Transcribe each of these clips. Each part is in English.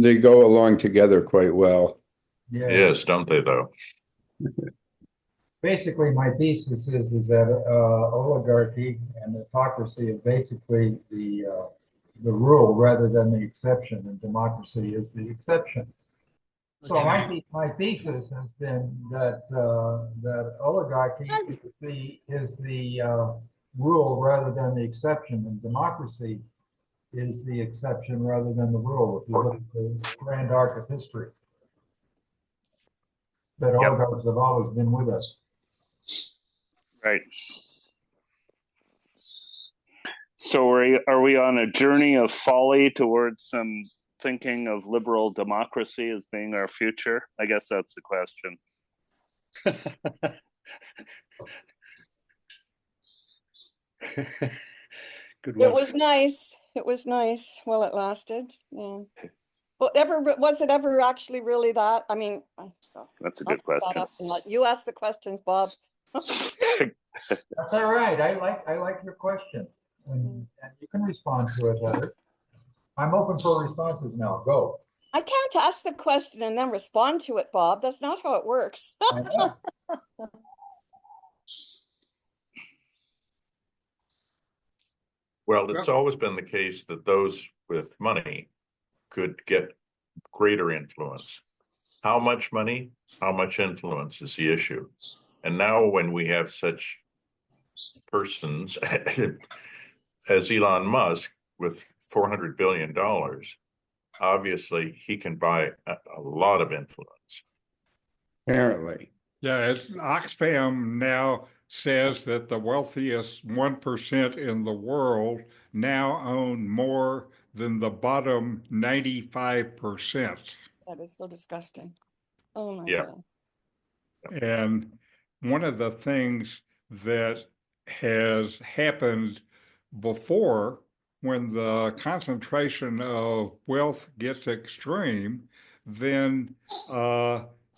They go along together quite well. Yeah. Yes, don't they though? Basically, my thesis is that oligarchy and autocracy is basically the rule rather than the exception, and democracy is the exception. So my thesis has been that that oligarchy is the rule rather than the exception, and democracy is the exception rather than the rule. If you look at the grand arc of history, that Yep. oligarchs have always been with us. Right. So are we on a journey of folly towards some thinking of liberal democracy as being our future? I guess that's the question. Good It one. was nice. It was nice while it lasted. Yeah. Well, was it ever actually really that? I mean, That's a I'll good put that question. up and let you ask the questions, Bob. That's all right. I like your question, and you can respond to it, Heather. I'm open for responses now. Go. I can't ask the question and then respond to it, Bob. That's not how it works. I know. Well, it's always been the case that those with money could get greater influence. How much money, how much influence is the issue. And now when we have such persons as Elon Musk with $400 billion, obviously he can buy a lot of influence. Apparently. Yeah, Oxfam now says that the wealthiest 1% in the world now own more than the bottom 95%. That is so disgusting. Oh my Yeah. God. And one of the things that has happened before, when the concentration of wealth gets extreme, then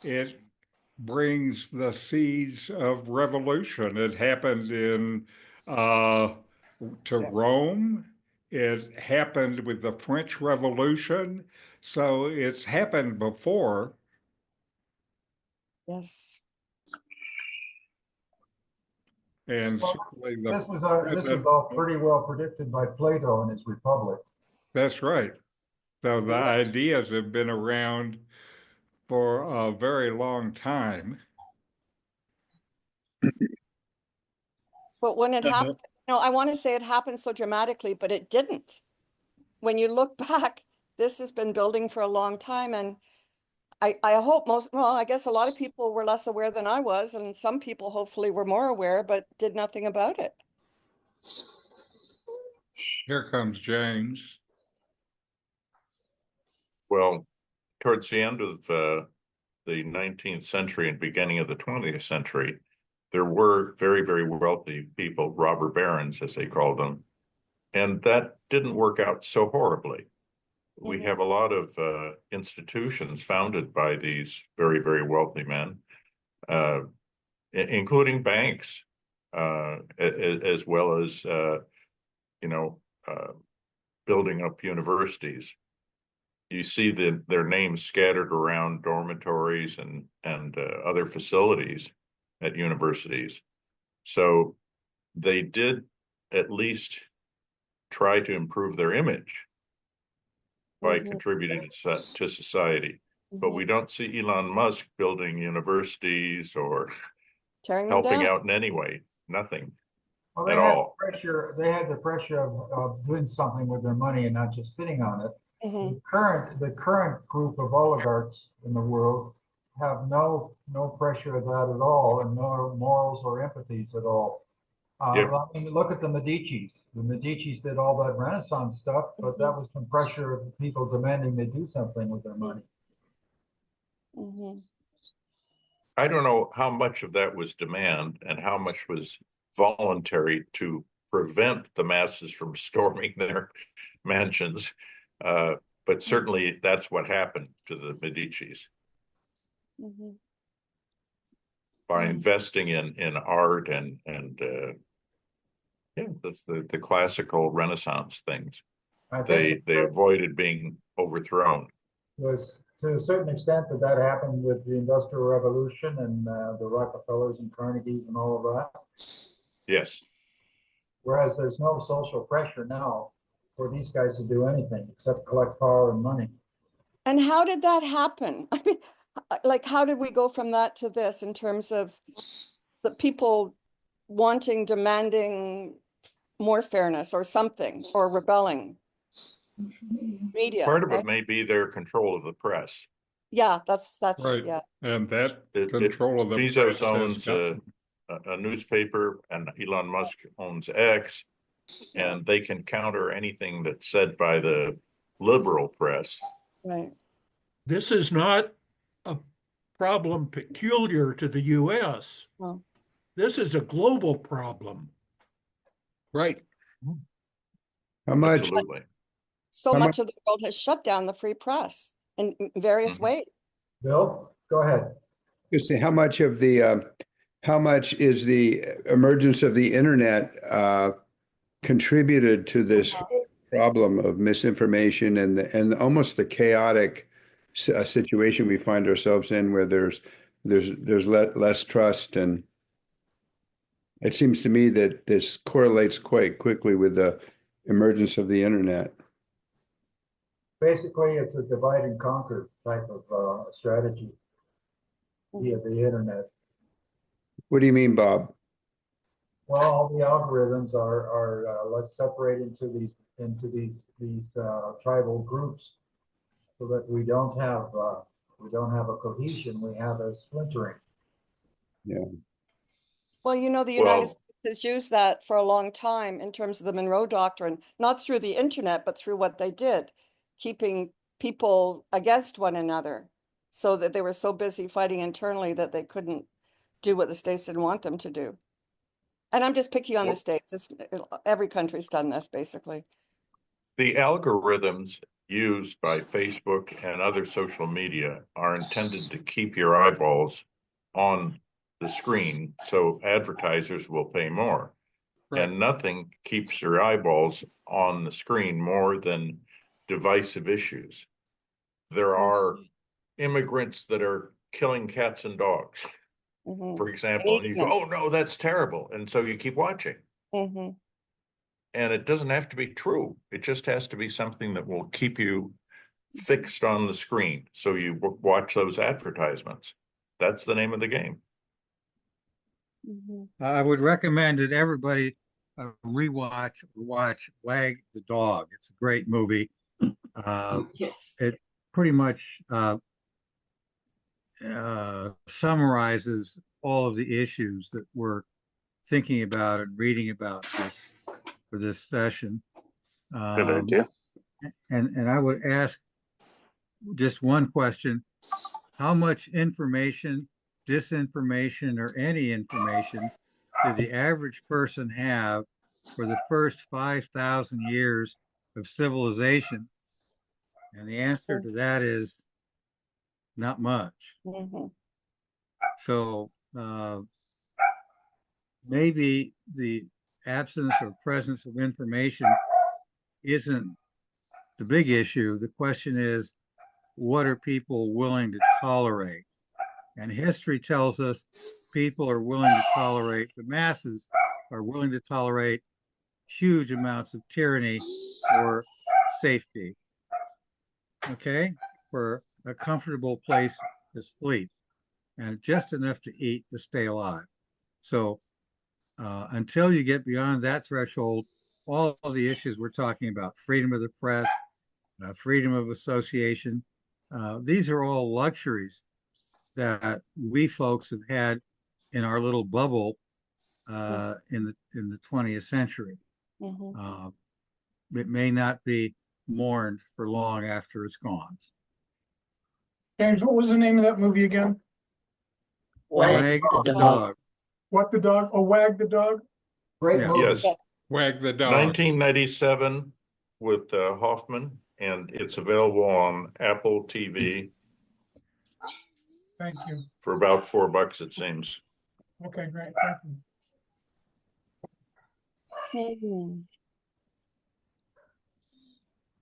it brings the seeds of revolution. It happened in to Rome. It happened with the French Revolution. So it's happened before. Yes. And Well, certainly this was all pretty well predicted by Plato and his Republic. that's right. So the ideas have been around for a very long time. But when it happened, I want to say it happened so dramatically, but it didn't. When you look back, this has been building for a long time. And I hope I guess a lot of people were less aware than I was, and some people hopefully were more aware, but did nothing about it. Here comes James. Well, towards the end of the 19th century and beginning of the 20th century, there were very, very wealthy people, robber barons, as they called them, and that didn't work out so horribly. We have a lot of institutions founded by these very, very wealthy men, including banks, as well as, building up universities. You see their names scattered around dormitories and other facilities at universities. So they did at least try to improve their image by contributing to society. But we don't see Elon Musk building universities or helping out in any way. Nothing Well, at all. They had the pressure of doing something with their money and not just sitting on it. The current group of oligarchs in the world have no pressure of that at all, and no morals or empathies at all. Yep. I mean, look at the Medicis. The Medicis did all that Renaissance stuff, but that was from pressure of people demanding they do something with their money. I don't know how much of that was demand and how much was voluntary to prevent the masses from storming their mansions. But certainly that's what happened to the Medicis. By investing in art and the classical Renaissance things, they avoided being overthrown. Was to a certain extent that happened with the Industrial Revolution and the Rockefellers and Carnegies and all of that. Yes. Whereas there's no social pressure now for these guys to do anything except collect power and money. And how did that happen? I mean, like, how did we go from that to this in terms of the people wanting, demanding more fairness or something, or rebelling? Media. Part of eh? it may be their control of the press. Yeah, that's Right. yeah. And that It- control of the Bezos press has owns gotten- a newspaper, and Elon Musk owns X, and they can counter anything that's said by the liberal press. Right. This is not a problem peculiar to the US. Well, This is a global problem. Right. How much, Absolutely. so How much of the world has shut down the free press in various Mhm. ways. Bill, go ahead. just say how much of the, how much is the emergence of the internet contributed to this problem of misinformation and almost the chaotic situation we find ourselves in, where there's less trust, and it seems to me that this correlates quite quickly with the emergence of the internet. Basically, it's a divide and conquer type of strategy via the internet. What do you mean, Bob? Well, all the algorithms are let's separate into these tribal groups so that we don't have a cohesion. We have a splintering. Well, you know, the United States has used that for a long time in terms of the Monroe Doctrine, not through the internet, but through what they did, keeping people against one another, so that they were so busy fighting internally that they couldn't do what the states didn't want them to do. And I'm just picking on the Well- states. Every country's done this, basically. The algorithms used by Facebook and other social media are intended to keep your eyeballs on the screen, so advertisers will pay more. Right. And nothing keeps your eyeballs on the screen more than divisive issues. There are immigrants that are killing cats and dogs, Mhm. for example, and you go, oh no, that's terrible. And so you keep watching. Mhm. And it doesn't have to be true. It just has to be something that will keep you fixed on the screen. So you watch those advertisements. That's the name of the game. Mhm. I would recommend that everybody watch Wag the Dog. It's a great movie. It pretty much summarizes all of the issues that we're thinking about and reading about for this session. Good idea. And I would ask just one question: how much information, disinformation, or any information did the average person have for the first 5,000 years of civilization? And the answer to that is not much. Mhm. So maybe the absence or presence of information isn't the big issue. The question is, what are people willing to tolerate? And history tells us people are willing to tolerate, the masses are willing to tolerate huge amounts of tyranny for safety, okay? For a comfortable place to sleep and just enough to eat to stay alive. So until you get beyond that threshold, all of the issues we're talking about, freedom of the press, freedom of association, these are all luxuries that we folks have had in our little bubble in the 20th century. Mhm. It may not be mourned for long after it's gone. James, what was the name of that movie again? Wag the Dog. What the dog? Oh, Wag the Dog? Great Yeah. movie. Yes, Wag the dog. 1997 with Hoffman, and it's available on Apple TV Thank you. for about $4, it seems. Okay, great. Thank you. Mhm.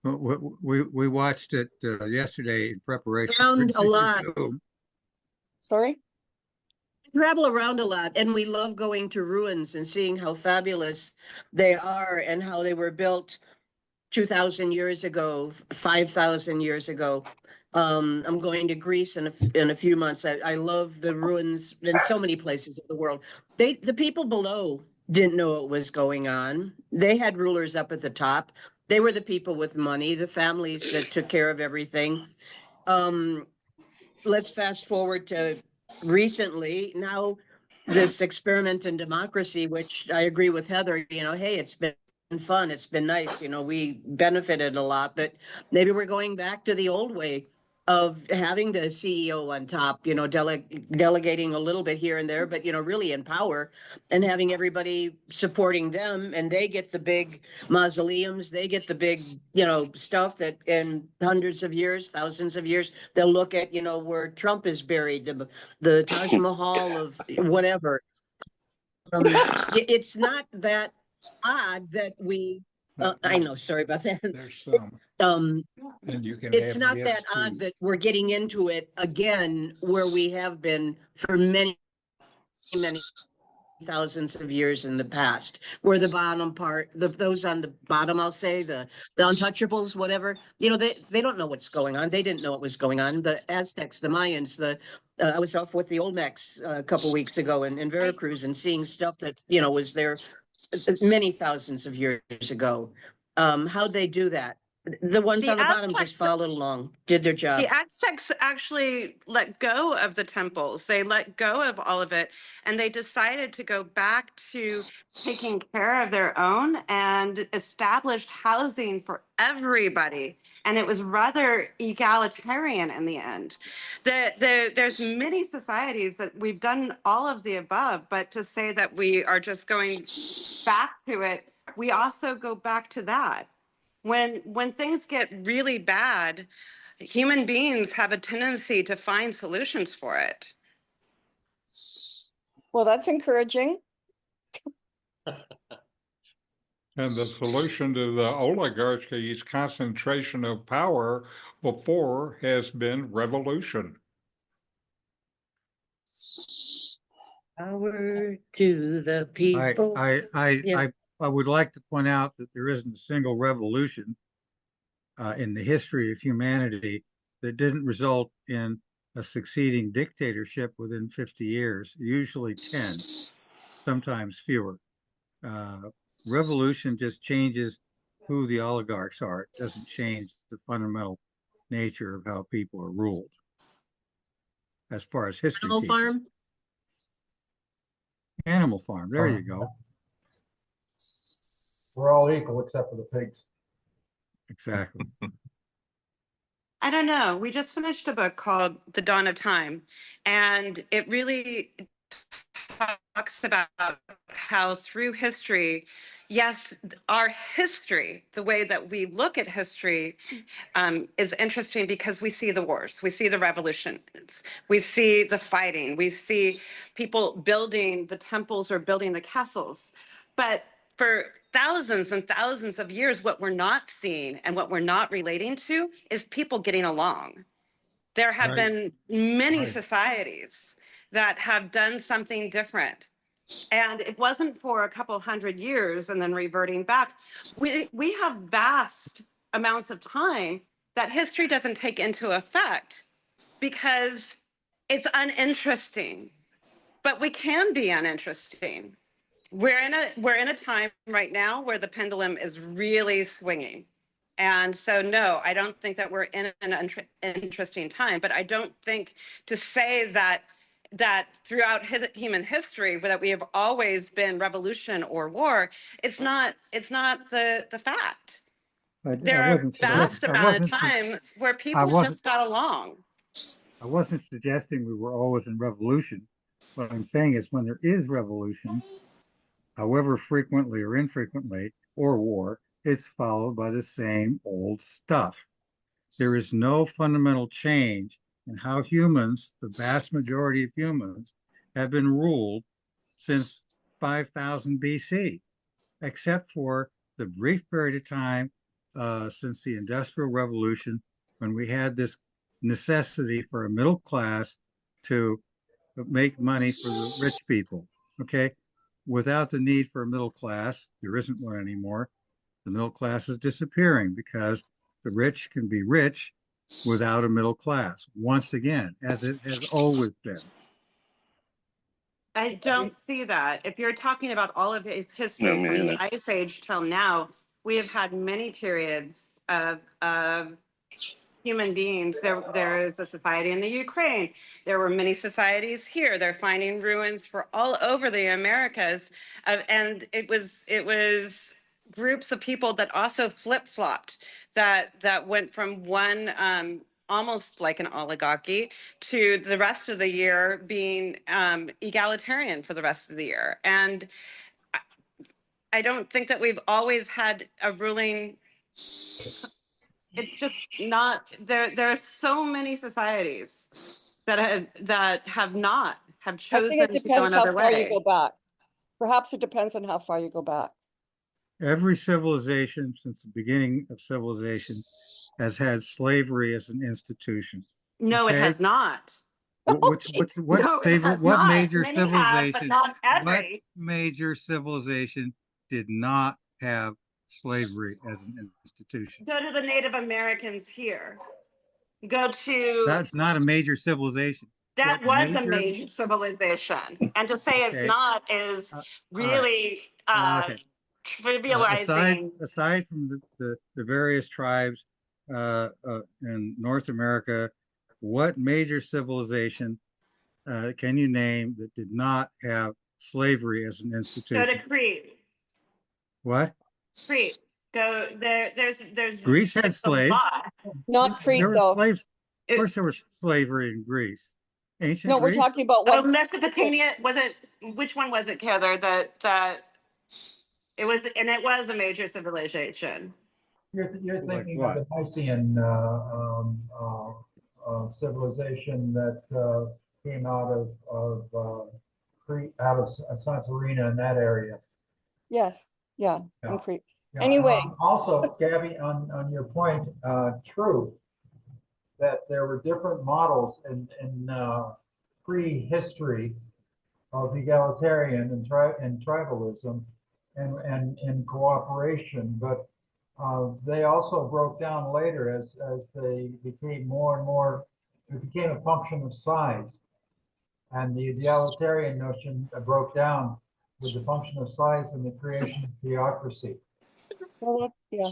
We watched it yesterday in preparation Around for a lot. Zoom. Sorry? Travel around a lot, and we love going to ruins and seeing how fabulous they are and how they were built 2,000 years ago, 5,000 years ago. I'm going to Greece in a few months. I love the ruins in so many places of the world. The people below didn't know what was going on. They had rulers up at the top. They were the people with money, the families that took care of everything. Let's fast forward to recently. Now, this experiment in democracy, which I agree with Heather, hey, it's been fun. It's been nice. We benefited a lot, but maybe we're going back to the old way of having the CEO on top, delegating a little bit here and there, but, really in power and having everybody supporting them. And they get the big mausoleums. They get the big, stuff that in hundreds of years, thousands of years, they'll look at, where Trump is buried, the Taj Mahal of whatever. It's not that odd that we, I know, sorry about that. There's some, and you can It's have not guests that odd too. that we're getting into it again where we have been for many, many thousands of years in the past, where the bottom part, those on the bottom, I'll say, the untouchables, whatever, they don't know what's going on. They didn't know what was going on. The Aztecs, the Mayans, I was off with the Olmecs a couple weeks ago in Veracruz and seeing stuff that, was there many thousands of years ago. How'd they do that? The ones The on the bottom just Aztecs followed along, did their job. The Aztecs actually let go of the temples. They let go of all of it, and they decided to go back to taking care of their own and established housing for everybody. And it was rather egalitarian in the end. There's many societies that we've done all of the above, but to say that we are just going back to it, we also go back to that. When things get really bad, human beings have a tendency to find solutions for it. Well, that's encouraging. And the solution to the oligarchy's concentration of power before has been revolution. Power to the people. I would like to point out that there isn't a single revolution in the history of humanity that didn't result in a succeeding dictatorship within 50 years, usually 10, sometimes fewer. Revolution just changes who the oligarchs are. It doesn't change the fundamental nature of how people are ruled, as far as history Animal teaches. Farm. Animal Farm, there you go. We're all equal except for the pigs. Exactly. I don't know. We just finished a book called The Dawn of Time, and it really talks about how through history, yes, our history, the way that we look at history, is interesting because we see the wars, we see the revolutions, we see the fighting, we see people building the temples or building the castles. But for thousands and thousands of years, what we're not seeing and what we're not relating to is people getting along. There have been many societies that have done something different. And it wasn't for a couple hundred years and then reverting back. We have vast amounts of time that history doesn't take into effect because it's uninteresting. But we can be uninteresting. We're in a time right now where the pendulum is really swinging. And so, no, I don't think that we're in an interesting time, but I don't think to say that throughout human history that we have always been revolution or war, it's not the fact. There are vast amount of times where people just got along. I wasn't suggesting we were always in revolution. What I'm saying is when there is revolution, however frequently or infrequently, or war, it's followed by the same old stuff. There is no fundamental change in how humans, the vast majority of humans, have been ruled since 5000 BC, except for the brief period of time since the Industrial Revolution, when we had this necessity for a middle class to make money for the rich people. Okay. Without the need for a middle class, there isn't one anymore. The middle class is disappearing because the rich can be rich without a middle class, once again, as it has always been. I don't see that. If you're talking about all of his history No, me from the neither. Ice Age till now, we have had many periods of human beings. There is a society in the Ukraine. There were many societies here. They're finding ruins for all over the Americas, and it was groups of people that also flip flopped. That went from one. Almost like an oligarchy to the rest of the year being egalitarian for the rest of the year. And I don't think that we've always had a ruling. It's just not there. There are so many societies that have I think chosen it to go depends how another far you way. go back. Perhaps it depends on how far you go back. Every civilization since the beginning of civilization has had slavery as an institution. No, it Okay. has not. What No, it has what not. major Many have, but civilization, not what every. major civilization did not have slavery as an institution? Go to the Native Americans here. Go to That's not a major civilization. that What was a major, major civilization, and to say it's okay, not is all right, really okay. trivializing. Aside from the various tribes in North America, what major civilization can you name that did not have slavery as an Go to institution? Crete. What? Crete. Go there. There's Greece had a slaves. lot. Not Crete, There were though. slaves. Of It, course, there was slavery in Greece. Ancient No, we're Greece. talking about oh, what. Mesopotamia was it? Which one was it, Heather? That it was, and it was a major civilization. You're Like thinking what? of the Mycenaean civilization that came out of Crete, out of Santorini in that area. Yes, yeah, Yeah. in Crete. Yeah. Anyway, Also, Gabby, on your point, true that there were different models in prehistory of egalitarian and tribalism and cooperation, but they also broke down later as they became more and more. It became a function of size, and the egalitarian notion broke down with the function of size and the creation of theocracy. well, yeah.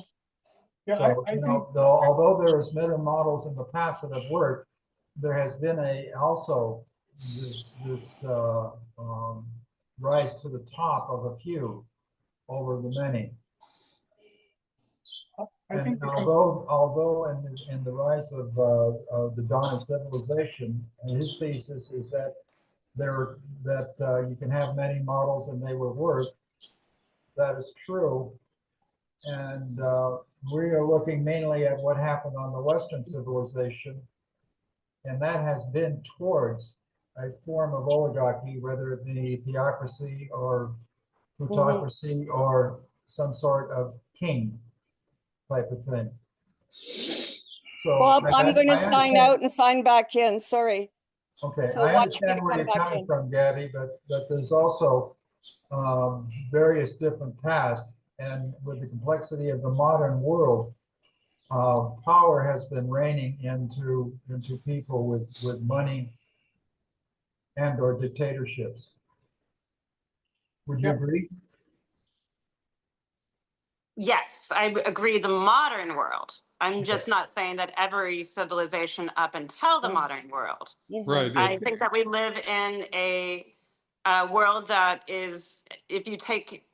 Yeah, So, I you think know, although there is meta models in the past that have worked, there has been also this rise to the top of a few over the many. I think And although in the rise of the dawn of civilization, his thesis is that you can have many models and they will work. That is true, and we are looking mainly at what happened on the Western civilization, and that has been towards a form of oligarchy, whether it be theocracy or plutocracy or some sort of king type of thing. So Bob, I'm going to I sign understand. out and sign back in. Sorry. Okay, So I watch me understand to where come you're back coming in. from, Gabby, but there's also various different paths, and with the complexity of the modern world, power has been reigning into people with money and or dictatorships. Would you Yeah. agree? Yes, I agree. The modern world. I'm just not saying that every civilization up until the modern world. Right. I think that we live in a world that is, if you take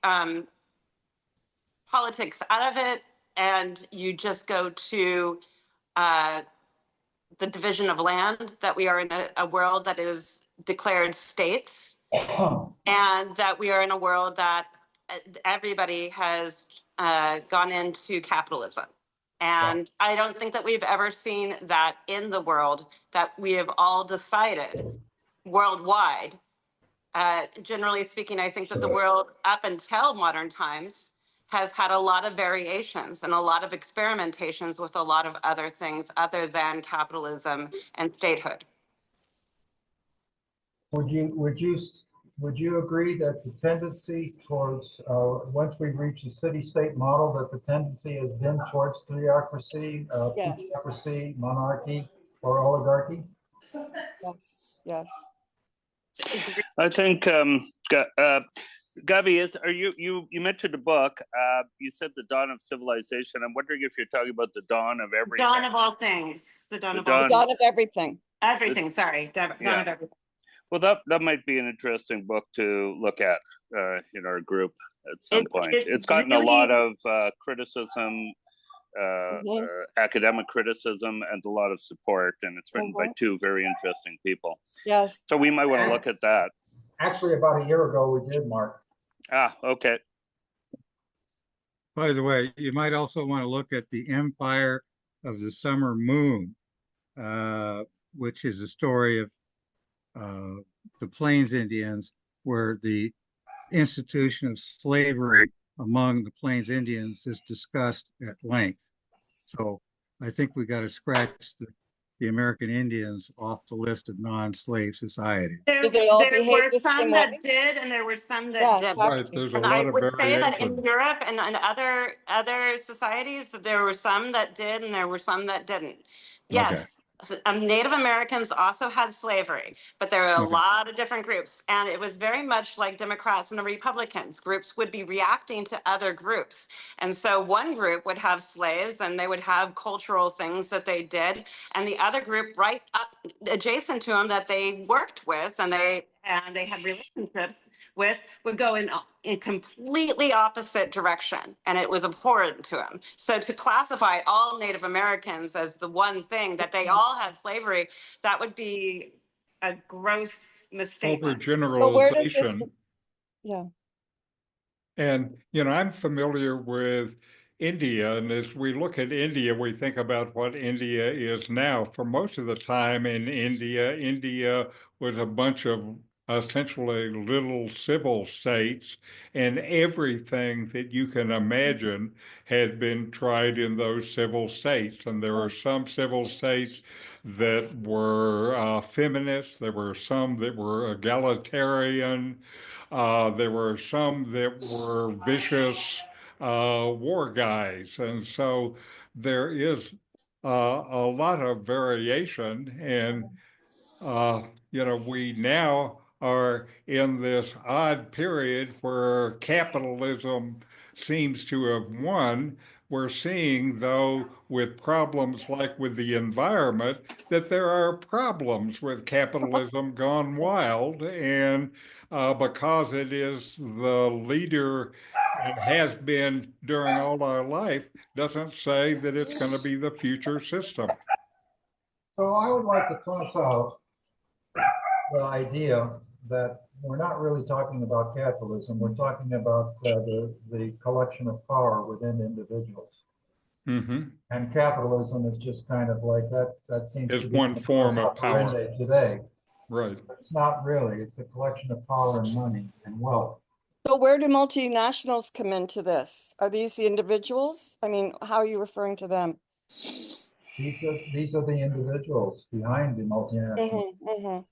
politics out of it and you just go to the division of land, that we are in a world that is declared states, and that we are in a world that everybody has gone into capitalism. And I don't think that we've ever seen that in the world, that we have all decided worldwide. Generally speaking, I think that the world up until modern times has had a lot of variations and a lot of experimentations with a lot of other things other than capitalism and statehood. Would you agree that the tendency towards once we reach the city-state model, that the tendency has been towards theocracy, Yes. plutocracy, monarchy, or oligarchy? Yes, yes. I think Gavi, you mentioned a book. You said the dawn of civilization. I'm wondering if you're talking about the dawn of everything. Dawn of all things. The dawn of all The dawn of everything. everything. Sorry, dawn Yeah. of everything. Well, that might be an interesting book to look at in our group at some point. It's gotten a lot of criticism, academic criticism, and a lot of support, and it's written by two very interesting people. Yes. So we might want to look at that. Actually, about a year ago, we did, Mark. Ah, okay. By the way, you might also want to look at The Empire of the Summer Moon, which is a story of the Plains Indians, where the institution of slavery among the Plains Indians is discussed at length. So I think we got to scratch the American Indians off the list of non-slave societies. There were some that did, and there were some that didn't. Right, there's a And lot I of would say that in variation. Europe and other societies, there were some that did, and there were some that didn't. Yes, Native Americans also had slavery, but there were a lot of different groups, and it was very much like Democrats and Republicans. Groups would be reacting to other groups, and so one group would have slaves, and they would have cultural things that they did, and the other group right up adjacent to them that they worked with, and they had relationships with, would go in completely opposite direction, and it was abhorrent to him. So to classify all Native Americans as the one thing, that they all had slavery, that would be a gross misstatement. But where does this? Overgeneralization. Yeah. And, I'm familiar with India. And as we look at India, we think about what India is now. For most of the time in India was a bunch of essentially little civil states, and everything that you can imagine had been tried in those civil states. And there were some civil states that were feminist, there were some that were egalitarian. There were some that were vicious war guys. And so there is a lot of variation. And, we now are in this odd period where capitalism seems to have won. We're seeing, though, with problems like with the environment, that there are problems with capitalism gone wild. And because it is the leader and has been during all our life, doesn't say that it's going to be the future system. So I would like to toss out the idea that we're not really talking about capitalism. We're talking about the collection of power within individuals. Mm-hmm. And capitalism is just kind of like that seems It's to be one form of power today. Right. It's not really. It's a collection of power and money and wealth. So where do multinationals come into this? Are these the individuals? I mean, how are you referring to them? These are the individuals behind the multinationals.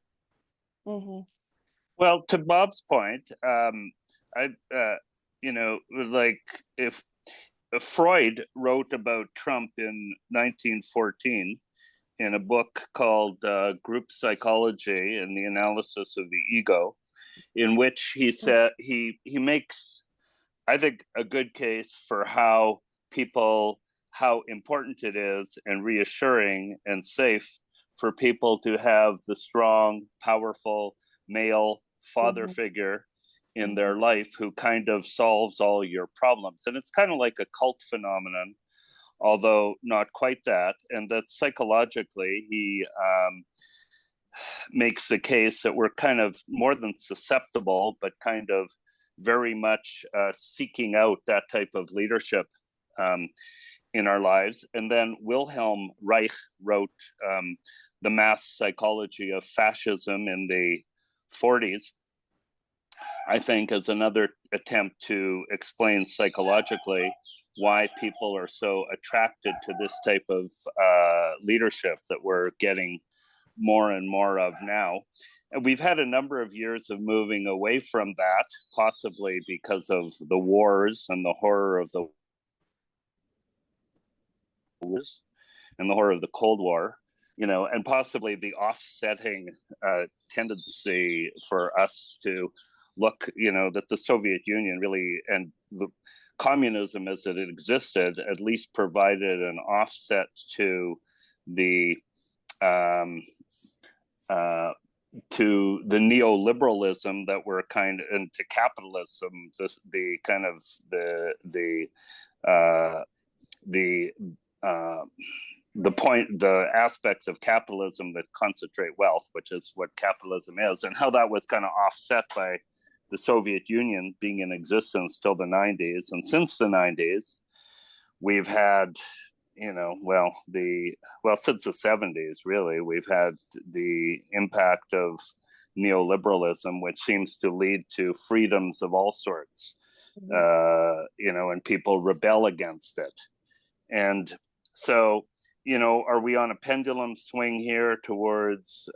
Well, to Bob's point, like if Freud wrote about Trump in 1914 in a book called Group Psychology and the Analysis of the Ego, in which he said he makes, I think, a good case for how important it is and reassuring and safe for people to have the strong, powerful male father figure in their life who kind of solves all your problems. And it's kind of like a cult phenomenon, although not quite that. And that psychologically, he makes the case that we're kind of more than susceptible, but kind of very much seeking out that type of leadership in our lives. And then Wilhelm Reich wrote The Mass Psychology of Fascism in the 40s. I think, is another attempt to explain psychologically why people are so attracted to this type of leadership that we're getting more and more of now. And we've had a number of years of moving away from that, possibly because of the wars and the horror of the wars and the horror of the Cold War, you know, and possibly the offsetting tendency for us to look, you know, that the Soviet Union really, and the communism as it existed, at least provided an offset to the neoliberalism that we're kind of into capitalism, the kind of the aspects of capitalism that concentrate wealth, which is what capitalism is, and how that was kind of offset by the Soviet Union being in existence till the 90s. And since the 90s, we've had, you know, since the 70s, really, we've had the impact of neoliberalism, which seems to lead to freedoms of all sorts, you know, and people rebel against it. And so, you know, are we on a pendulum swing here towards,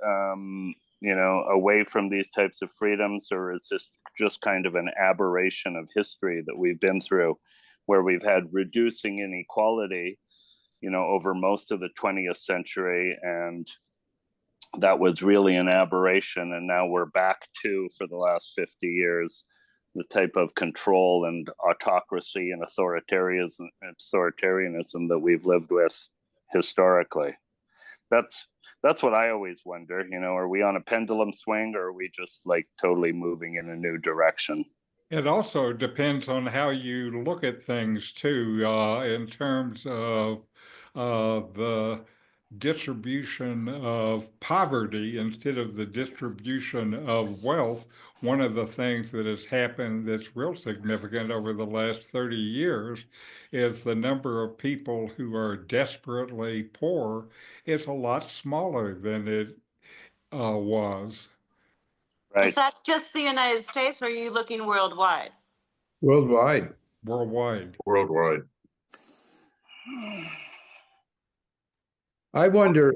you know, away from these types of freedoms, or is this just kind of an aberration of history that we've been through, where we've had reducing inequality, you know, over most of the 20th century, and that was really an aberration, and now we're back to, for the last 50 years, the type of control and autocracy and authoritarianism that we've lived with historically. That's what I always wonder, you know, are we on a pendulum swing, or are we just like totally moving in a new direction? It also depends on how you look at things too, in terms of the distribution of poverty instead of the distribution of wealth. One of the things that has happened that's real significant over the last 30 years is the number of people who are desperately poor is a lot smaller than it was. Right. Is that just the United States, or are you looking worldwide? Worldwide. Worldwide. Worldwide. I wonder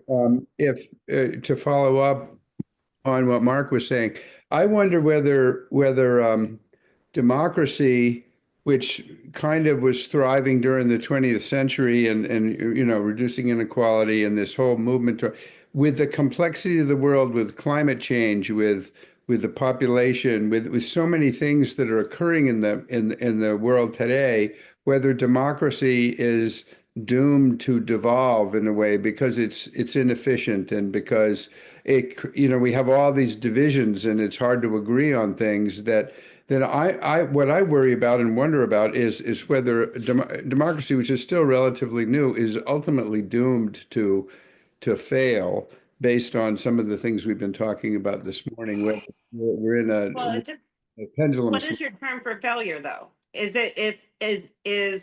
if, to follow up on what Mark was saying, I wonder whether democracy, which kind of was thriving during the 20th century and you know, reducing inequality and this whole movement with the complexity of the world, with climate change, with the population, with so many things that are occurring in the world today, whether democracy is doomed to devolve in a way because it's inefficient, and because it, you know, we have all these divisions and it's hard to agree on things that I what I worry about and wonder about is whether democracy, which is still relatively new, is ultimately doomed to fail based on some of the things we've been talking about this morning. We're in a pendulum. What is your term for failure, though? Is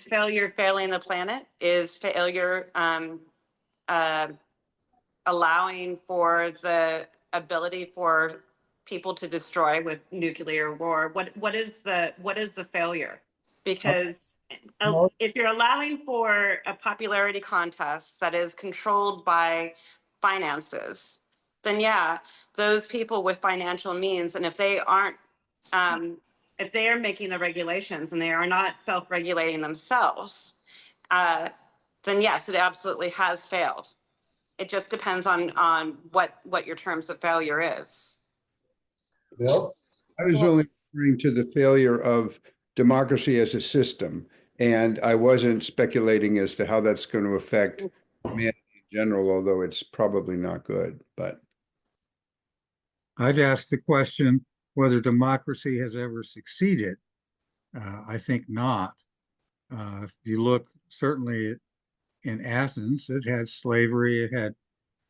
failure failing the planet? Is failure allowing for the ability for people to destroy with nuclear war? What is the failure? Because if you're allowing for a popularity contest that is controlled by finances, then yeah, those people with financial means, and if they aren't, if they are making the regulations and they are not self-regulating themselves, then yes, it absolutely has failed. It just depends on what your terms of failure is. Bill? I was only referring to the failure of democracy as a system, and I wasn't speculating as to how that's going to affect humanity in general, although it's probably not good. But I'd ask the question whether democracy has ever succeeded. I think not. If you look, certainly in Athens, it had slavery, it had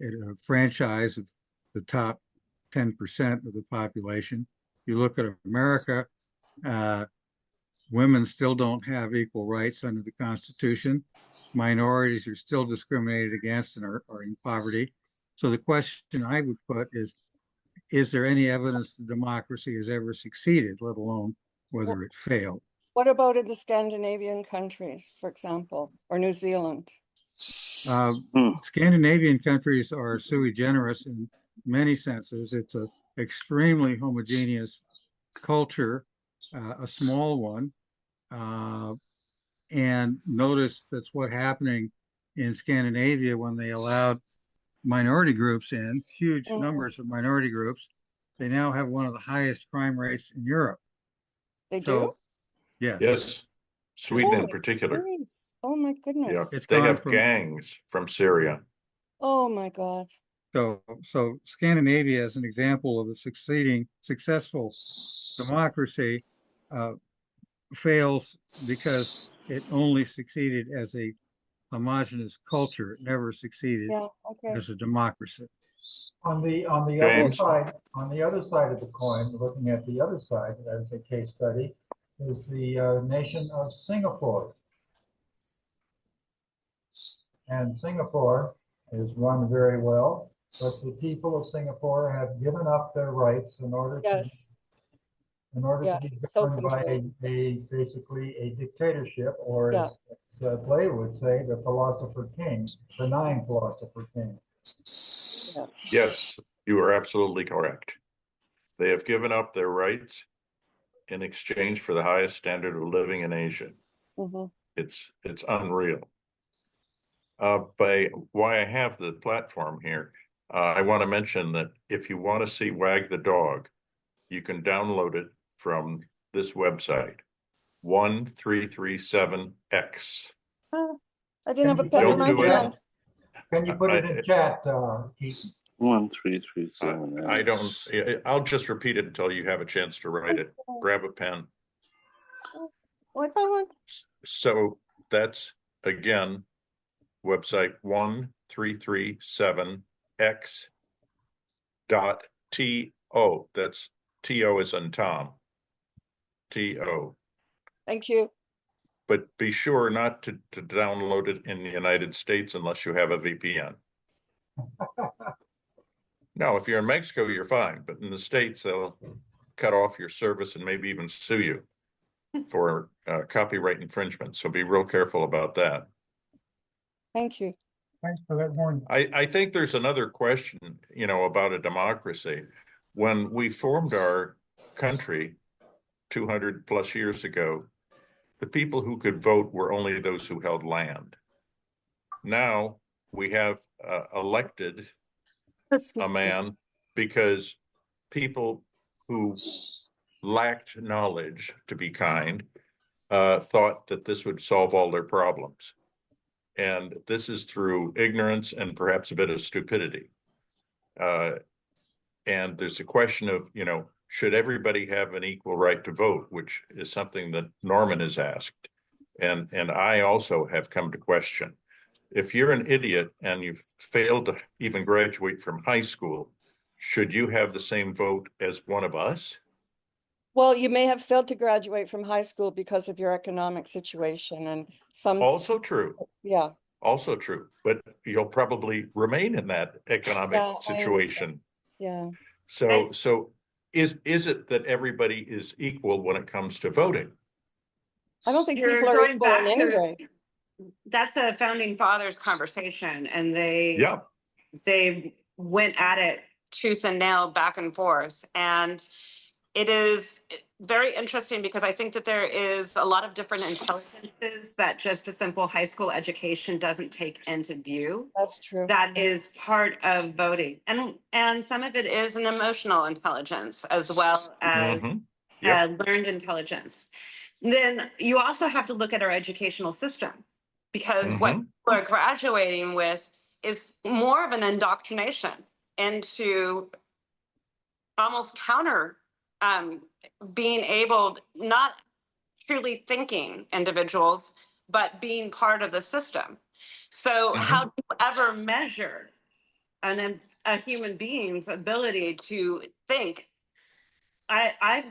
a franchise of the top 10% of the population. You look at America, women still don't have equal rights under the Constitution. Minorities are still discriminated against and are in poverty. So the question I would put is, is there any evidence that democracy has ever succeeded, let alone whether it failed? What about in the Scandinavian countries, for example, or New Zealand? Scandinavian countries are sui generis in many senses. It's an extremely homogeneous culture, a small one. And notice that's what's happening in Scandinavia when they allowed minority groups in, huge numbers of minority groups. They now have one of the highest crime rates in Europe. They do? So, yes. Yes, Sweden in Holy particular. please. Oh my Yeah, goodness. It's they gone have from gangs from Syria. Oh my God. so Scandinavia as an example of a successful democracy fails because it only succeeded as a homogenous culture. It never succeeded Yeah, okay. as a democracy. On the James? other side of the coin, looking at the other side as a case study, is the nation of Singapore. And Singapore is run very well, but the people of Singapore have given up their rights in order to Yes, be so governed by controlled. basically a dictatorship, or Yeah. as Plato would say, the philosopher king, benign philosopher king. Yeah. Yes, you are absolutely correct. They have given up their rights in exchange for the highest standard of living in Asia. Mhm. It's unreal. By why I have the platform here, I want to mention that if you want to see Wag the Dog, you can download it from this website, 1337X. I didn't have a Can you pen put in Don't my do it. hand. Can you put it in chat, Keith? 1337. I don't, I'll just repeat it until you have a chance to write it. Grab a pen. What's that one? So that's, again, website 1337x.to. That's TO as in Tom. TO. Thank you. But be sure not to download it in the United States unless you have a VPN. No, if you're in Mexico, you're fine. But in the States, they'll cut off your service and maybe even sue you for copyright infringement. So be real careful about that. Thank you. Thanks for that warning. I think there's another question, about a democracy. When we formed our country 200 plus years ago, the people who could vote were only those who held land. Now we have elected a man because people who lacked knowledge, to be kind, thought that this would solve all their problems. And this is through ignorance and perhaps a bit of stupidity. And there's a question of, should everybody have an equal right to vote, which is something that Norman has asked. And I also have come to question. If you're an idiot and you've failed to even graduate from high school, should you have the same vote as one of us? Well, you may have failed to graduate from high school because of your economic situation and some, Also true. yeah. Also true. But you'll probably remain in that economic Yeah, situation. Yeah. So is it that everybody is equal when it comes to voting? I don't think You're people are going equal in back any to way. that's a founding fathers conversation, and Yeah. they went at it tooth and nail, back and forth. And it is very interesting because I think that there is a lot of different intelligences that just a simple high school education doesn't take into view. That's true. That is part of voting. And some of it is an emotional intelligence as well as learned intelligence. Then you also have to look at our educational system, because what people are graduating with is more of an indoctrination into almost counter being able, not truly thinking individuals, but being part of the system. So how do you ever measure a human being's ability to think? I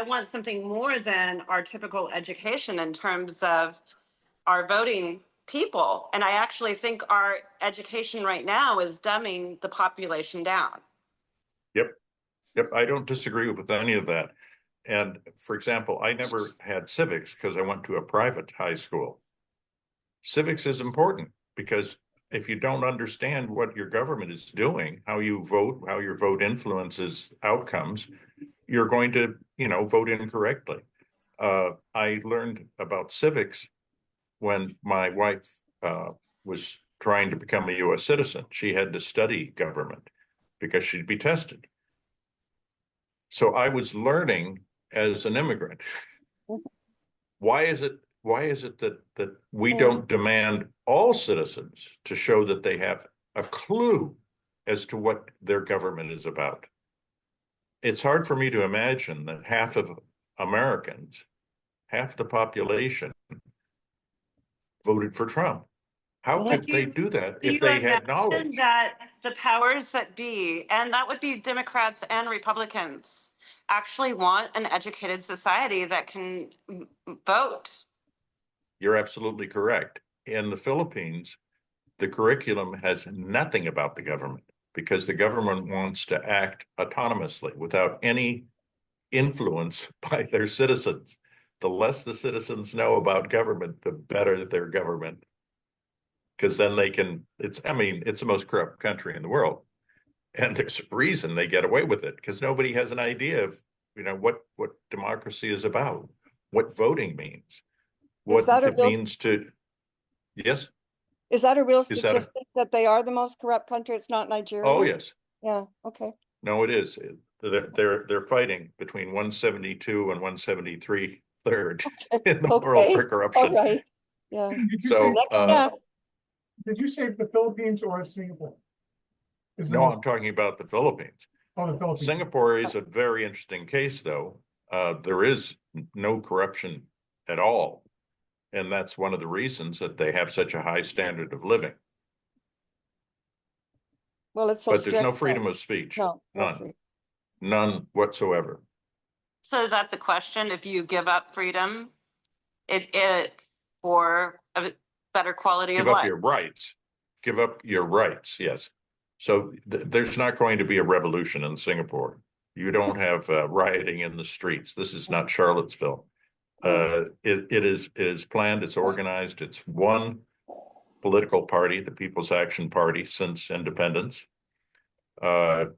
want something more than our typical education in terms of our voting people. And I actually think our education right now is dumbing the population down. Yep. Yep, I don't disagree with any of that. And for example, I never had civics because I went to a private high school. Civics is important because if you don't understand what your government is doing, how you vote, how your vote influences outcomes, you're going to, vote incorrectly. I learned about civics when my wife was trying to become a US citizen. She had to study government because she'd be tested. So I was learning as an immigrant. Why is it that we don't demand all citizens to show that they have a clue as to what their government is about? It's hard for me to imagine that half of Americans, half the population, voted for Trump. How could they do that if they had knowledge? That the powers that be, and that would be Democrats and Republicans, actually want an educated society that can vote? You're absolutely correct. In the Philippines, the curriculum has nothing about the government because the government wants to act autonomously without any influence by their citizens. The less the citizens know about government, the better their government. Because then they can, it's the most corrupt country in the world. And there's a reason they get away with it because nobody has an idea of, what democracy is about, what voting means, what it means to, yes? Is that a real statistic that they are the most corrupt country? It's not Nigeria? Oh, yes. Yeah, okay. No, it is. They're fighting between 172 and 173 third in the world for corruption. All right. Yeah. So, did you say the Philippines or Singapore? No, I'm talking about the Philippines. Oh, the Philippines. Singapore is a very interesting case, though. There is no corruption at all. And that's one of the reasons that they have such a high standard of living. Well, it's so but there's no freedom of speech. No, none. None whatsoever. So is that the question? If you give up freedom, it for a better quality of life? Give up your rights. Give up your rights, yes. So there's not going to be a revolution in Singapore. You don't have rioting in the streets. This is not Charlottesville. It is planned, it's organized, it's one political party, the People's Action Party, since independence. It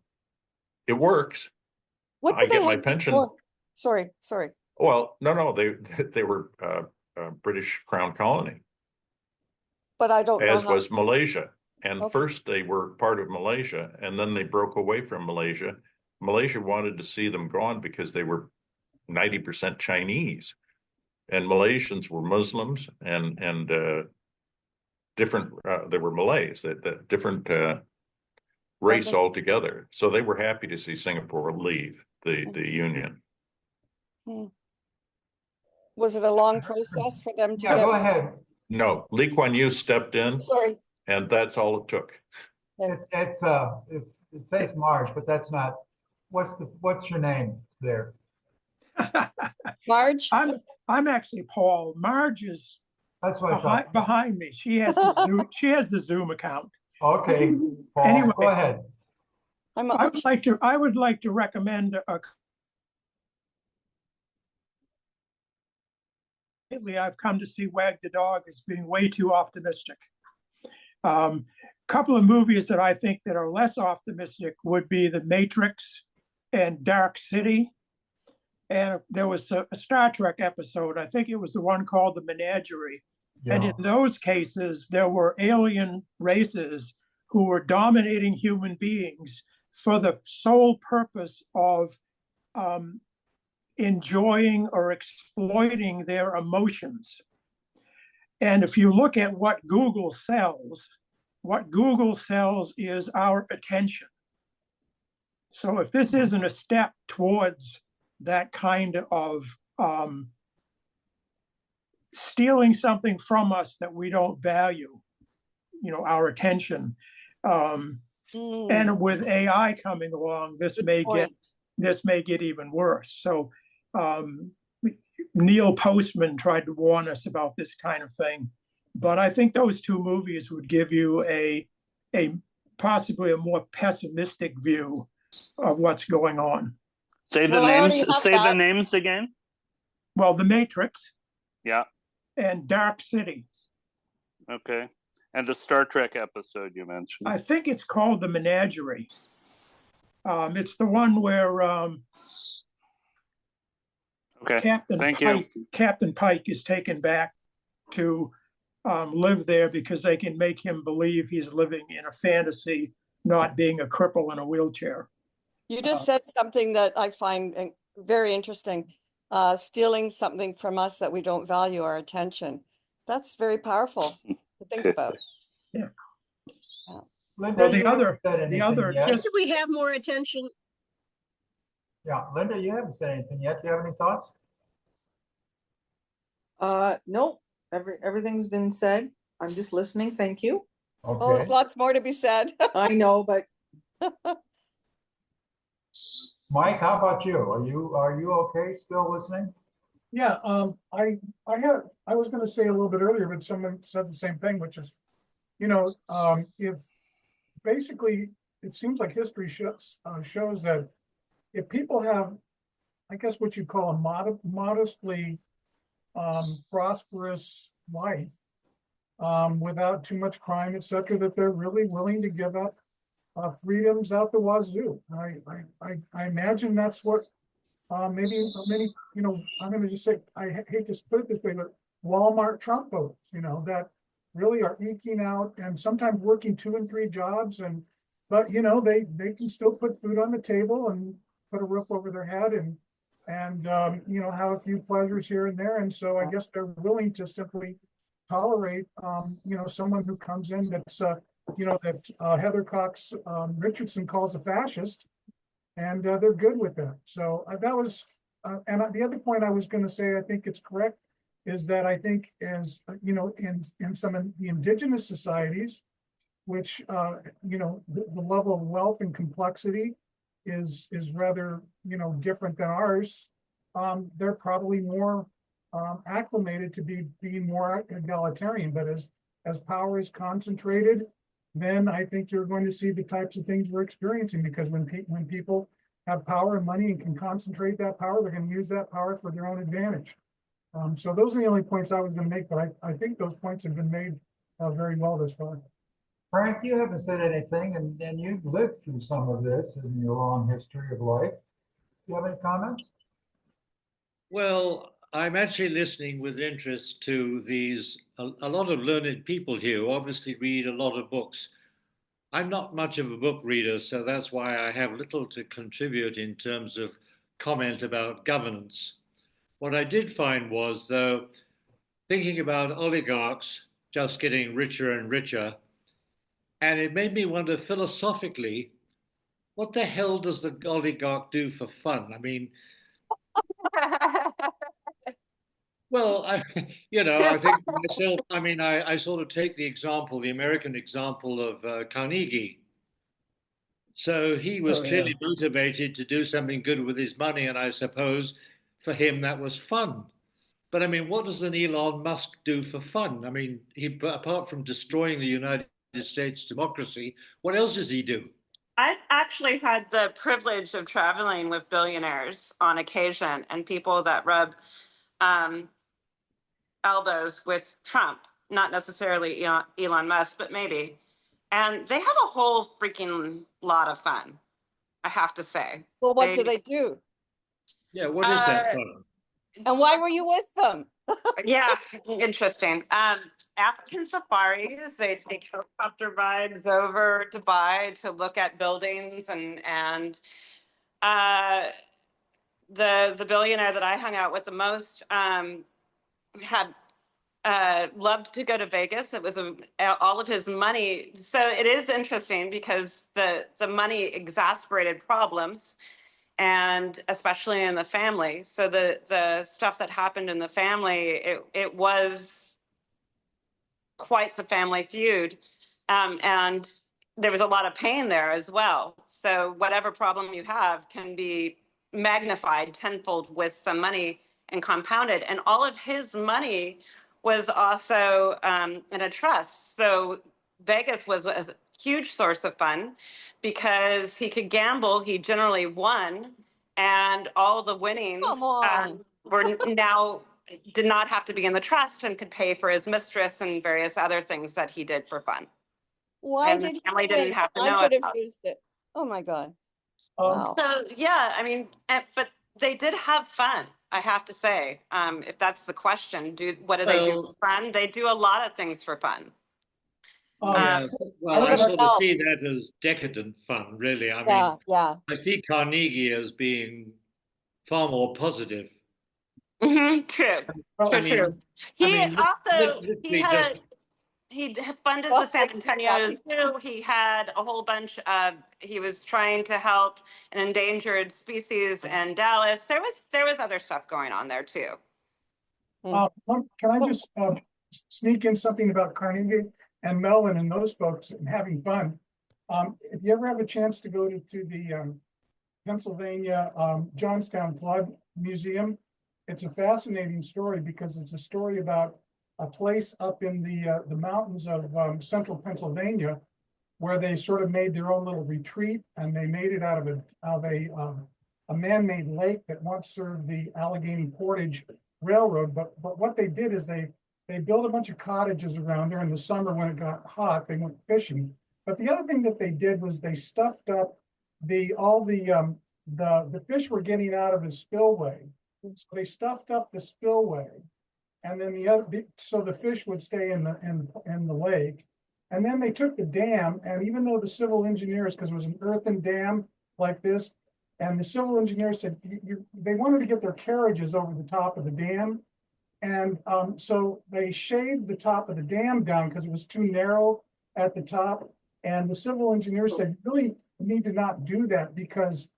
works. What I get my pension. Before? Sorry. Well, no, they were a British Crown colony. But I don't know as was Malaysia. And Okay. First they were part of Malaysia, and then they broke away from Malaysia. Malaysia wanted to see them gone because they were 90% Chinese, and Malaysians were Muslims and different. They were Malays, that different race altogether. So they were happy to see Singapore leave the union. Was it a long process for them to Yeah, go ahead. No, Lee Kuan Yew stepped in. Sorry. And that's all it took. It says Marge, but that's not. What's your name there? Marge? I'm actually Paul. Marge is That's what behind me. She has the Zoom, she has the Zoom account. Okay, Paul, Anyway, go ahead. I would like to recommend lately I've come to see Wag the Dog as being way too optimistic. Couple of movies that I think that are less optimistic would be The Matrix and Dark City. And there was a Star Trek episode, I think it was the one called The Menagerie. Yeah. And in those cases, there were alien races who were dominating human beings for the sole purpose of enjoying or exploiting their emotions. And if you look at what Google sells is our attention. So if this isn't a step towards that kind of stealing something from us that we don't value, our attention. And with AI coming along, this may get even worse. So Neil Postman tried to warn us about this kind of thing. But I think those two movies would give you a possibly a more pessimistic view of what's going on. Say the Well, I already names. have Say the that. names again. Well, The Matrix Yeah. and Dark City. Okay. And the Star Trek episode you mentioned. I think it's called The Menagerie. It's the one where Okay. Captain Thank you. Pike is taken back to live there because they can make him believe he's living in a fantasy, not being a cripple in a wheelchair. You just said something that I find very interesting. Stealing something from us that we don't value, our attention. That's very powerful to think about. Yeah. Yeah. Linda, Well, the you other, haven't said the anything other, yet. just Should we have more attention? Yeah, Linda, you haven't said anything yet. Do you have any thoughts? Nope. Everything's been said. I'm just listening. Thank you. Oh, there's Okay. lots more to be said. I know, but Mike, how about you? Are you okay still listening? Yeah, I was going to say a little bit earlier, but someone said the same thing, which is, if basically it seems like history shows that if people have, I guess what you call a modestly prosperous life, without too much crime, etc., that they're really willing to give up freedoms out the wazoo. I imagine that's what maybe many, I'm going to just say, I hate to put it this way, but Walmart Trump voters, that really are eking out and sometimes working 2 and 3 jobs, but they can still put food on the table and put a roof over their head and have a few pleasures here and there, and so I guess they're willing to simply tolerate someone who comes in that's that Heather Cox Richardson calls a fascist, and they're good with that. So that was, and the other point I was going to say, I think it's correct, is that I think as in some of the indigenous societies, which the level of wealth and complexity is rather different than ours. They're probably more acclimated to being more egalitarian, but as power is concentrated, then I think you're going to see the types of things we're experiencing, because when people have power and money and can concentrate that power, they're going to use that power for their own advantage. So those are the only points I was going to make, but I think those points have been made very well this far. Frank, you haven't said anything, and you've lived through some of this in your long history of life. Do you have any comments? Well, I'm actually listening with interest to a lot of learned people here who obviously read a lot of books. I'm not much of a book reader, so that's why I have little to contribute in terms of comment about governance. What I did find was, though, thinking about oligarchs just getting richer and richer, and it made me wonder philosophically, what the hell does the oligarch do for fun? I mean, well, I think myself, I sort of take the American example of Carnegie. So he was clearly motivated to do something good with his money, and I suppose for him that was fun. But I mean, what does an Elon Musk do for fun? I mean, apart from destroying the United States democracy, what else does he do? I've actually had the privilege of traveling with billionaires on occasion, and people that rub elbows with Trump, not necessarily Elon Musk, but maybe. And they have a whole freaking lot of fun, I have to say. Well, what do they do? Yeah, what is that fun? And why were you with them? Yeah, interesting. African safaris, they take helicopter rides over Dubai to look at buildings, and the billionaire that I hung out with the most had loved to go to Vegas. It was all of his money. So it is interesting because the money exasperated problems, and especially in the family. So the stuff that happened in the family, it was quite the family feud. And there was a lot of pain there as well. So whatever problem you have can be magnified tenfold with some money and compounded. And all of his money was also in a trust. So Vegas was a huge source of fun because he could gamble. He generally won, and all the winnings Come on. were now did not have to be in the trust and could pay for his mistress and various other things that he did for fun. Why And the did he family win? didn't have to I know could have about it. used it. Oh my God. Um, Wow. So yeah, I mean, but they did have fun. I have to say, if that's the question, what do they do Well, for fun? They do a lot of things for fun. yeah, Um, well, I What sort of see else? that as decadent fun, really. I mean, Yeah, yeah. I see Carnegie as being far more positive. True, well, I true, mean, true. He also literally just he funded the Well, San Antonio Zoo. He had a whole bunch of. He was trying to help an endangered species in Dallas. There was other stuff going on there too. can I just sneak in something about Carnegie and Mellon and those folks and having fun? If you ever have a chance to go to the Pennsylvania Johnstown Flood Museum, it's a fascinating story because it's a story about a place up in the mountains of central Pennsylvania where they sort of made their own little retreat, and they made it out of a man-made lake that once served the Allegheny Portage Railroad. But what they did is they built a bunch of cottages around there. In the summer when it got hot, they went fishing. But the other thing that they did was they stuffed up the fish were getting out of the spillway. So they stuffed up the spillway, and then so the fish would stay in the lake. And then they took the dam, and even though the civil engineers, because it was an earthen dam like this, and the civil engineers said they wanted to get their carriages over the top of the dam, and so they shaved the top of the dam down because it was too narrow at the top. And the civil engineers said, you really need to not do that because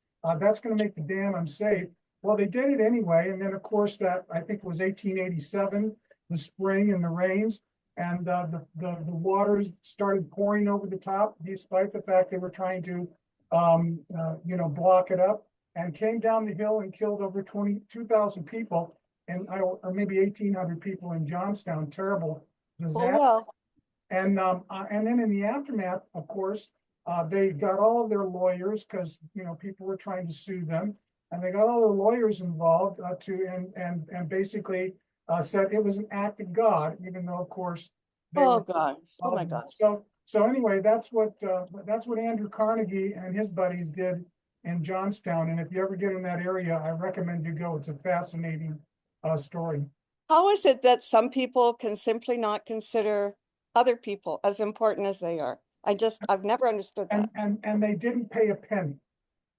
that's going to make the dam unsafe. Well, they did it anyway. And then, of course, I think it was 1887, the spring and the rains, and the waters started pouring over the top, despite the fact they were trying to, block it up, and came down the hill and killed over 22,000 people, and or maybe 1,800 people in Johnstown. Terrible disaster. Oh, well. And then in the aftermath, of course, they got all of their lawyers because people were trying to sue them, and they got all their lawyers involved and basically said it was an act of God, even though of course Oh gosh. Oh my gosh. So anyway, that's what Andrew Carnegie and his buddies did in Johnstown. And if you ever get in that area, I recommend you go. It's a fascinating story. How is it that some people can simply not consider other people as important as they are? I've never understood that. And they didn't pay a penny.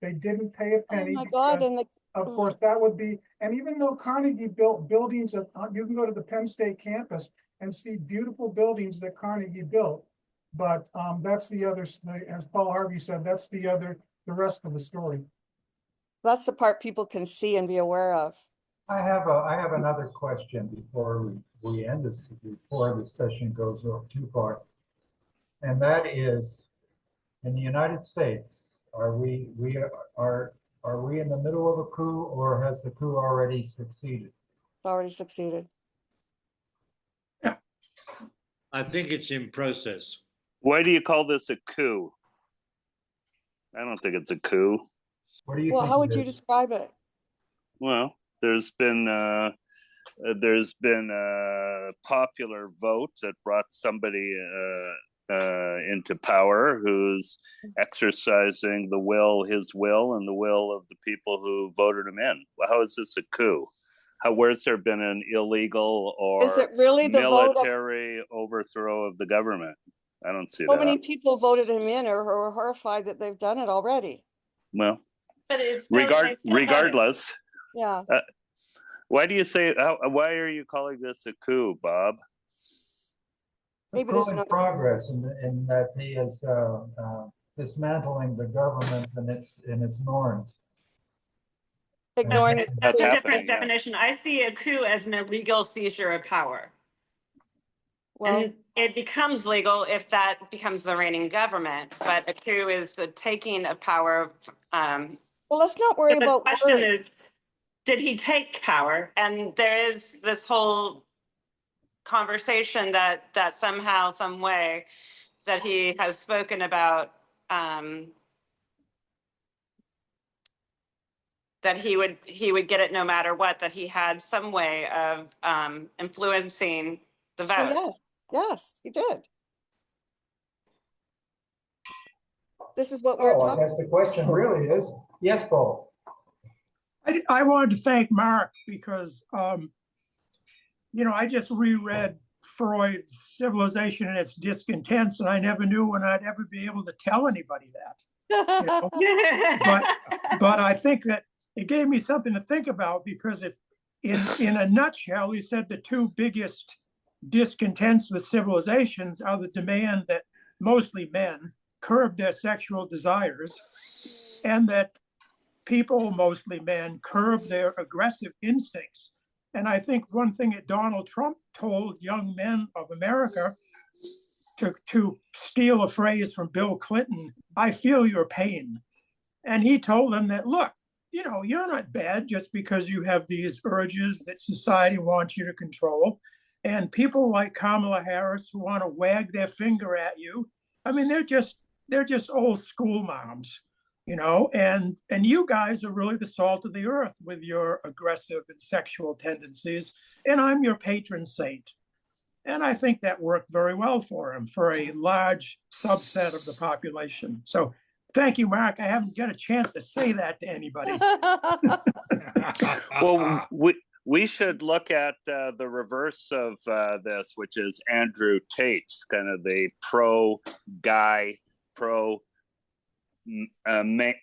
They didn't pay a penny. Oh my God. And of course, that would be, and even though Carnegie built buildings, you can go to the Penn State campus and see beautiful buildings that Carnegie built. But that's the other, as Paul Harvey said, that's the rest of the story. That's the part people can see and be aware of. I have another question before we end this, before the session goes too far. And that is, in the United States, are we in the middle of a coup, or has the coup already succeeded? Already succeeded. I think it's in process. Why do you call this a coup? I don't think it's a coup. What do you Well, think how it would you is? describe it? Well, there's been a popular vote that brought somebody into power who's exercising his will and the will of the people who voted him in. Well, how is this a coup? Where's there been an illegal or Is it really the vote of military overthrow of the government? I don't see so that. many people voted him in or are horrified that they've done it already? Well, But it's regardless, Yeah. why do you say? Why are you calling this a coup, Bob? Maybe A there's coup in no progress, in that he is dismantling the government and its norms. ignoring And- the That's a happening, different yeah. definition. I see a coup as an illegal seizure of power. well, And it becomes legal if that becomes the reigning government, but a coup is the taking of power. well, let's not worry The about question words. is, did he take power? And there is this whole conversation that somehow, some way, that he has spoken about that he would get it no matter what, that he had some way of influencing the vote. Oh, yeah. Yes, he did. This is what we're Oh, I talking. guess the question really is, yes, Paul. I wanted to thank Mark because, you know, I just reread Freud's Civilization and Its Discontents, and I never knew when I'd ever be able to tell anybody that. You know? But I think that it gave me something to think about, because if in a nutshell, he said the two biggest discontents with civilizations are the demand that mostly men curb their sexual desires, and that people, mostly men, curb their aggressive instincts. And I think one thing that Donald Trump told young men of America, to steal a phrase from Bill Clinton, I feel your pain. And he told them that, look, you know, you're not bad just because you have these urges that society wants you to control. And people like Kamala Harris who want to wag their finger at you, I mean, they're just old school moms, you know, and you guys are really the salt of the earth with your aggressive and sexual tendencies. And I'm your patron saint. And I think that worked very well for him, for a large subset of the population. So thank you, Mark. I haven't got a chance to say that to anybody. Well, we should look at the reverse of this, which is Andrew Tate, kind of the pro-guy,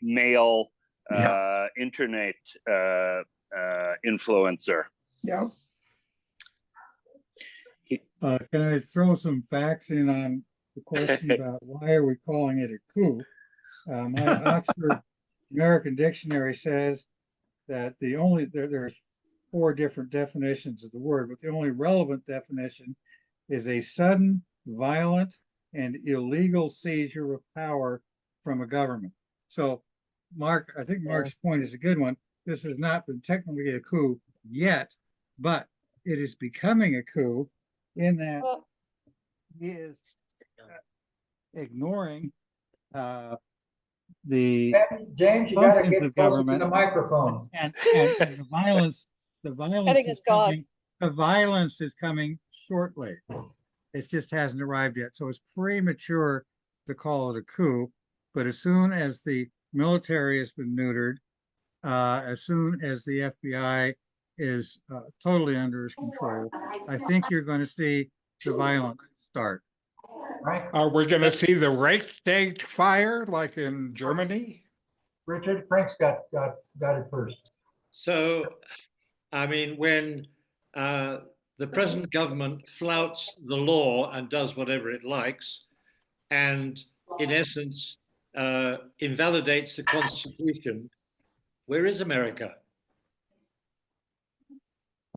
male internet influencer. Yeah. Can I throw some facts in on the question about why are we calling it a coup? My Oxford American Dictionary says that there's 4 different definitions of the word, but the only relevant definition is a sudden, violent, and illegal seizure of power from a government. So, Mark, I think Mark's point is a good one. This has not been technically a coup yet, but it is becoming a coup in that he is ignoring the James, you got to functions get of closer to government the microphone. and the violence is coming shortly. It just hasn't arrived yet. So it's premature to call it a coup. But as soon as the military has been neutered, as soon as the FBI is totally under his control, I think you're going to see the violence start. Are we going to see the Reichstag fire like in Germany? Richard, Frank's got it first. So, I mean, when the present government flouts the law and does whatever it likes, and in essence invalidates the Constitution, where is America?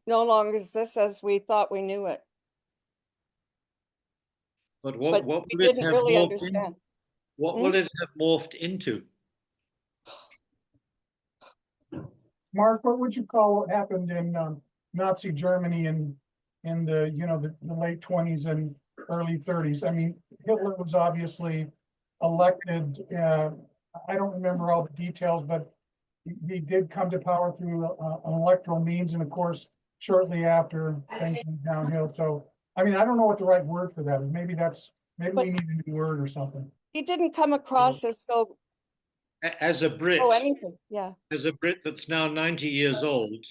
No longer exists as we thought we knew it. But what we will it didn't have really morphed understand. What will it have morphed into? Mark, what would you call what happened in Nazi Germany in the the late 20s and early 30s? I mean, Hitler was obviously elected. I don't remember all the details, but he did come to power through an electoral means, and of course, shortly after, things went downhill. So, I mean, I don't know what the right word for that is. Maybe we need a new word or something. He didn't come across as so. As a Brit, anything, yeah. As a Brit that's now 90 years old,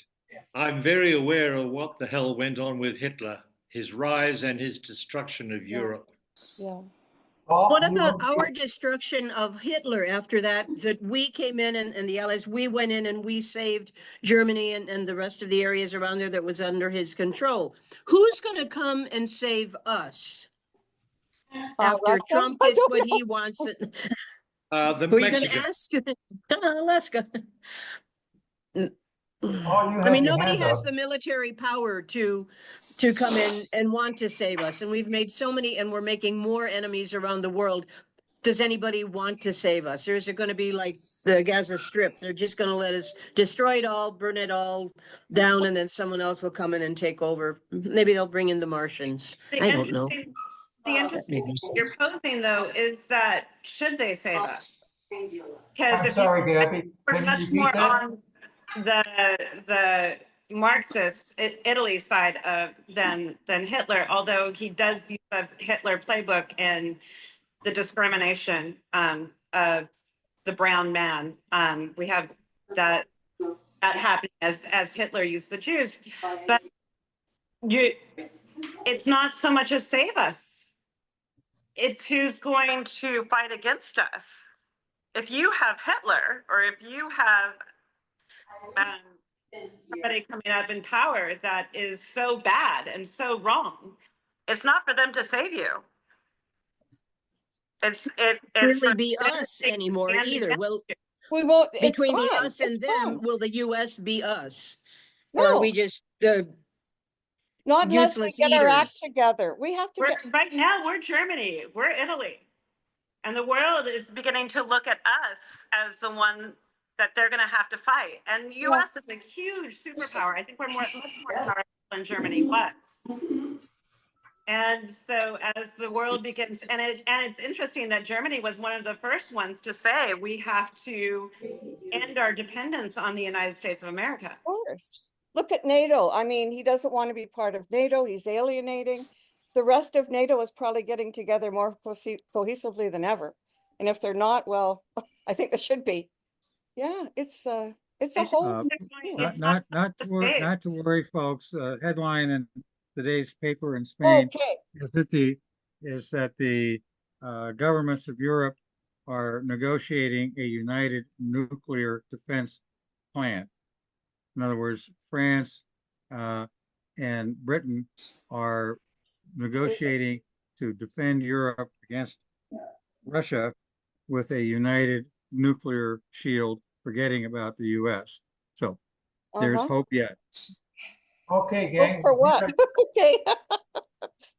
I'm very aware of what the hell went on with Hitler, his rise and his destruction of Europe. Yeah. What about our destruction of Hitler after that we came in and the Allies, we went in and we saved Germany and the rest of the areas around there that was under his control? Who's going to come and save us after Trump gets what he wants? Who are you going to ask? Alaska. I mean, nobody has the military power to come in and want to save us. And we've made so many, and we're making more enemies around the world. Does anybody want to save us? Or is it going to be like the Gaza Strip? They're just going to let us destroy it all, burn it all down, and then someone else will come in and take over. Maybe they'll bring in the Martians. I don't know. The interesting thing you're posing, though, is that should they say that? Because I'm if sorry, Gabby. we're Can you much repeat more that? on the Marxist Italy side of than Hitler, although he does use a Hitler playbook in the discrimination of the brown man. We have that happening as Hitler used the Jews, but it's not so much of save us. It's who's going to fight against us. If you have Hitler, or if you have somebody coming up in power that is so bad and so wrong, it's not for them to save you. It's Really for be us anymore either. Well, We won't, it's between the gone. us and It's them, gone. will the US be us? Or are we No, just the not unless we useless get our act eaters? together. We have to get, right now we're Germany, we're Italy, and the world is beginning to look at us as the one that they're going to have to fight. And U.S. is a huge superpower. I think we're much more powerful than Germany was. And so as the world begins, and it's interesting that Germany was one of the first ones to say we have to end our dependence on the United States of America. of course. Look at NATO. I mean, he doesn't want to be part of NATO. He's alienating. The rest of NATO is probably getting together more cohesively than ever. And if they're not, well, I think they should be. Yeah, it's a whole. Not to worry, folks. Headline in today's paper in Spain Okay. is that the governments of Europe are negotiating a united nuclear defense plan. In other words, France and Britain are negotiating to defend Europe against Russia with a united nuclear shield, forgetting about the US. So there's hope yet. Okay, gang. Hope for what? Okay.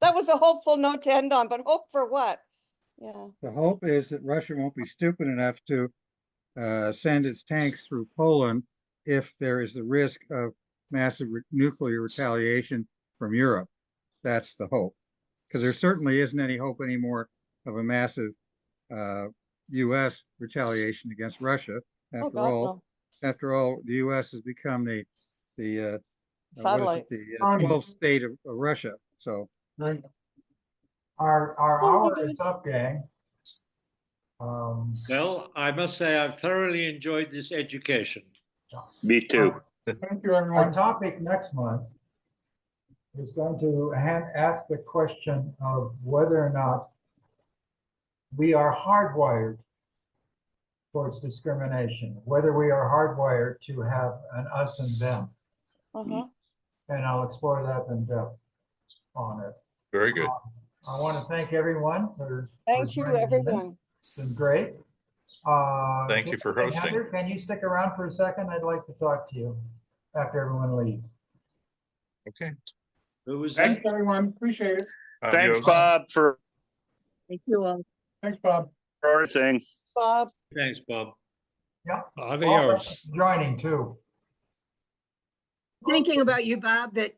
That was a hopeful note to end on, but hope for what? Yeah. The hope is that Russia won't be stupid enough to send its tanks through Poland if there is the risk of massive nuclear retaliation from Europe. That's the hope. Because there certainly isn't any hope anymore of a massive U.S. retaliation against Russia. After all, the U.S. has become the 12th state of Russia. So our hour is up, gang. Well, I must say I've thoroughly enjoyed this education. Me too. Thank you, everyone. Our topic next month is going to ask the question of whether or not we are hardwired towards discrimination, whether we are hardwired to have an us and them. And I'll explore that in depth on it. Very good. I want to thank everyone for Thank you, everyone. It's been great. Thank you for hosting. Heather, can you stick around for a second? I'd like to talk to you after everyone leaves. Okay. Thanks, everyone. Appreciate it. Thanks, Bob, for Thank you all. Thanks, Bob. everything. Bob. Thanks, Bob. Yeah. Adios. Joining too. Thinking about you, Bob, that